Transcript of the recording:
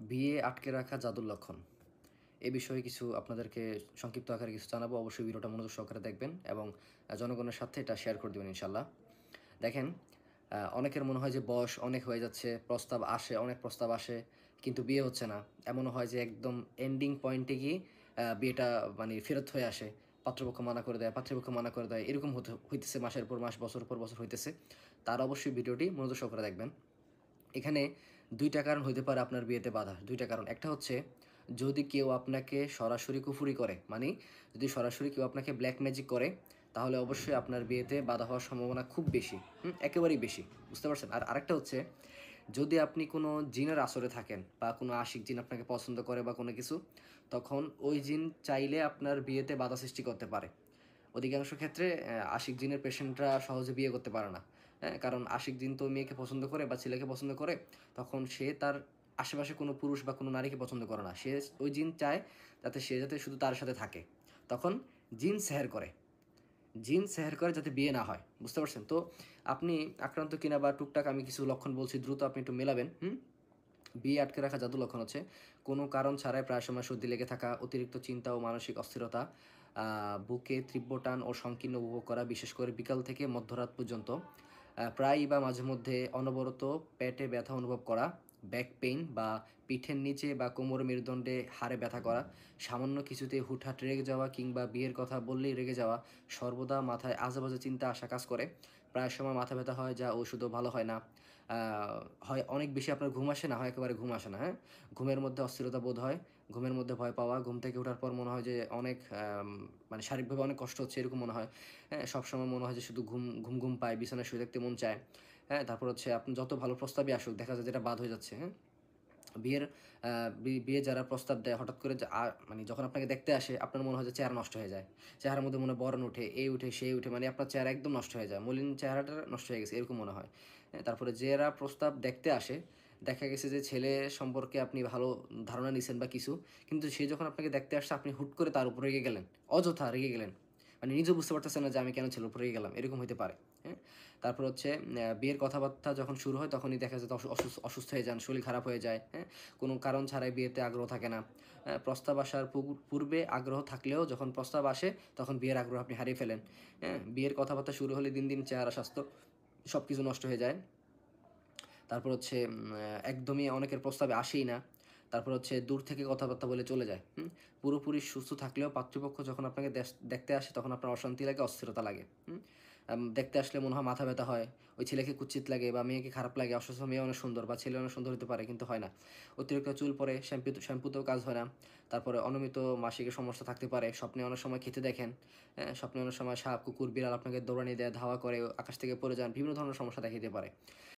বিয়ে আটকে রাখা জাদুর লক্ষণ। এ বিষয়ে কিছু আপনাদেরকে সংক্ষিপ্ত আকারে কিছু জানাবো। অবশ্যই ভিডিওটা মনোযোগ সহকারে দেখবেন এবং জনগণের সাথে এটা শেয়ার করে দিবেন ইনশাআল্লাহ। দেখেন, অনেকের মনে হয় যে বয়স অনেক হয়ে যাচ্ছে, প্রস্তাব আসে, অনেক প্রস্তাব আসে, কিন্তু বিয়ে হচ্ছে না। এমনও হয় যে একদম এন্ডিং পয়েন্টে গিয়ে বিয়েটা মানে ফেরত হয়ে আসে। পাত্রপক্ষ মানা করে দেয়, পাত্রীপক্ষ মানা করে দেয়। এরকম হইতেছে মাসের পর মাস, বছর পর বছর হইতেছে। তারা অবশ্যই ভিডিওটি মনোযোগ সহকারে দেখবেন। এখানে ২ টা কারণ হইতে পারে আপনার বিয়েতে বাধা। ২ টা কারণ। একটা হচ্ছে যদি কেউ আপনাকে সরাসরি কুফুরি করে, মানে যদি সরাসরি কেউ আপনাকে ব্ল্যাক ম্যাজিক করে, তাহলে অবশ্যই আপনার বিয়েতে বাধা হওয়ার সম্ভাবনা খুব বেশি। একেবারেই বেশি। বুঝতে পারছেন? আর আরেকটা হচ্ছে যদি আপনি কোনো জিনের আসরে থাকেন বা কোনো আশিক জিন আপনাকে পছন্দ করে বা কোনো কিছু, তখন ওই জিন চাইলে আপনার বিয়েতে বাধা সৃষ্টি করতে পারে। অধিকাংশ ক্ষেত্রে আশিক জিনের পেশেন্টরা সহজে বিয়ে করতে পারে না। হ্যাঁ? কারণ আশিক জিন তো মেয়েকে পছন্দ করে বা ছেলেকে পছন্দ করে, তখন সে তার আশেপাশে কোনো পুরুষ বা কোনো নারীকে পছন্দ করে না। সে ওই জিন চায় সে যাতে শুধু তার সাথে থাকে। তখন জিন সেহের করে। জিন সেহের করে যাতে বিয়ে না হয়। বুঝতে পারছেন? তো আপনি আক্রান্ত কিনা বা টুকটাক আমি কিছু লক্ষণ বলছি, দ্রুত আপনি একটু মেলাবেন। বিয়ে আটকে রাখা জাদু লক্ষণ হচ্ছে কোনো কারণ ছাড়াই প্রায় সময় সর্দি লেগে থাকা, অতিরিক্ত চিন্তা ও মানসিক অস্থিরতা, বুকে তীব্র টান ও সংকীর্ণ উপভোগ করা, বিশেষ করে বিকাল থেকে মধ্যরাত পর্যন্ত, প্রায়ই বা মাঝে মধ্যে অনবরত পেটে ব্যথা অনুভব করা, ব্যাক পেইন বা পিঠের নিচে বা কোমর মেরুদণ্ডে হাড়ে ব্যথা করা, সামান্য কিছুতে হুটহাট রেগে যাওয়া কিংবা বিয়ের কথা বললেই রেগে যাওয়া, সর্বদা মাথায় আজেবাজে চিন্তা আসা কাজ করে, প্রায় সময় মাথা ব্যথা হয় যা ওষুধও ভালো হয় না, হয় অনেক বেশি আপনার ঘুম আসে, না হয় একেবারে ঘুম আসে না, হ্যাঁ? ঘুমের মধ্যে অস্থিরতা বোধ হয়, ঘুমের মধ্যে ভয় পাওয়া, ঘুম থেকে ওঠার পর মনে হয় যে অনেক মানে শারীরিকভাবে অনেক কষ্ট হচ্ছে এরকম মনে হয়, হ্যাঁ? সবসময় মনে হয় যে শুধু ঘুম পায়, বিছানায় শুয়ে থাকতে মন চায়, হ্যাঁ? তারপর হচ্ছে আপনি যত ভালো প্রস্তাবই আসুক দেখা যায় যেটা বাদ হয়ে যাচ্ছে, হ্যাঁ? বিয়ের বিয়ে যারা প্রস্তাব দেয় হঠাৎ করে যে মানে যখন আপনাকে দেখতে আসে আপনার মনে হয় যে চেহারা নষ্ট হয়ে যায়। চেহারার মধ্যে মনে হয় বর্ণ ওঠে, এই উঠে, সেই উঠে, মানে আপনার চেহারা একদম নষ্ট হয়ে যায়। মলিন চেহারাটা নষ্ট হয়ে গেছে এরকম মনে হয়। হ্যাঁ? তারপরে যারা প্রস্তাব দেখতে আসে, দেখা গেছে যে ছেলে সম্পর্কে আপনি ভালো ধারণা নিছেন বা কিছু, কিন্তু সে যখন আপনাকে দেখতে আসছে আপনি হুট করে তার উপর রেগে গেলেন। অযথা রেগে গেলেন। মানে নিজেও বুঝতে পারতেছেন না যে আমি কেন ছেলের উপর রেগে গেলাম। এরকম হইতে পারে। হ্যাঁ? তারপর হচ্ছে বিয়ের কথাবার্তা যখন শুরু হয় তখনই দেখা যায় অসুস্থ হয়ে যান, শরীর খারাপ হয়ে যায়। হ্যাঁ? কোনো কারণ ছাড়াই বিয়েতে আগ্রহ থাকে না। প্রস্তাব আসার পূর্বে আগ্রহ থাকলেও যখন প্রস্তাব আসে তখন বিয়ের আগ্রহ আপনি হারিয়ে ফেলেন। হ্যাঁ? বিয়ের কথাবার্তা শুরু হলে দিন, দিন চেহারা, স্বাস্থ্য সবকিছু নষ্ট হয়ে যায়। তারপর হচ্ছে একদমই অনেকের প্রস্তাবে আসেই না। তারপর হচ্ছে দূর থেকে কথাবার্তা বলে চলে যায়। পুরোপুরি সুস্থ থাকলেও পাত্রপক্ষ যখন আপনাকে দেখতে আসে তখন আপনার অশান্তি লাগে, অস্থিরতা লাগে। দেখতে আসলে মনে হয় মাথা ব্যথা হয়। ওই ছেলেকে কুৎসিত লাগে বা মেয়েকে খারাপ লাগে। অথচ মেয়ে অনেক সুন্দর বা ছেলে অনেক সুন্দর হতে পারে কিন্তু হয় না। অতিরিক্ত চুল পড়ে, শ্যাম্পুতেও কাজ হয় না। তারপরে অনিয়মিত মাসিকের সমস্যা থাকতে পারে। স্বপ্নে অনেক সময় খেতে দেখেন। হ্যাঁ? স্বপ্নে অনেক সময় সাপ, কুকুর, বিড়াল আপনাকে দৌড়ানি দেয়, ধাওয়া করে, আকাশ থেকে পড়ে যান। বিভিন্ন ধরনের সমস্যা দেখা দিতে পারে।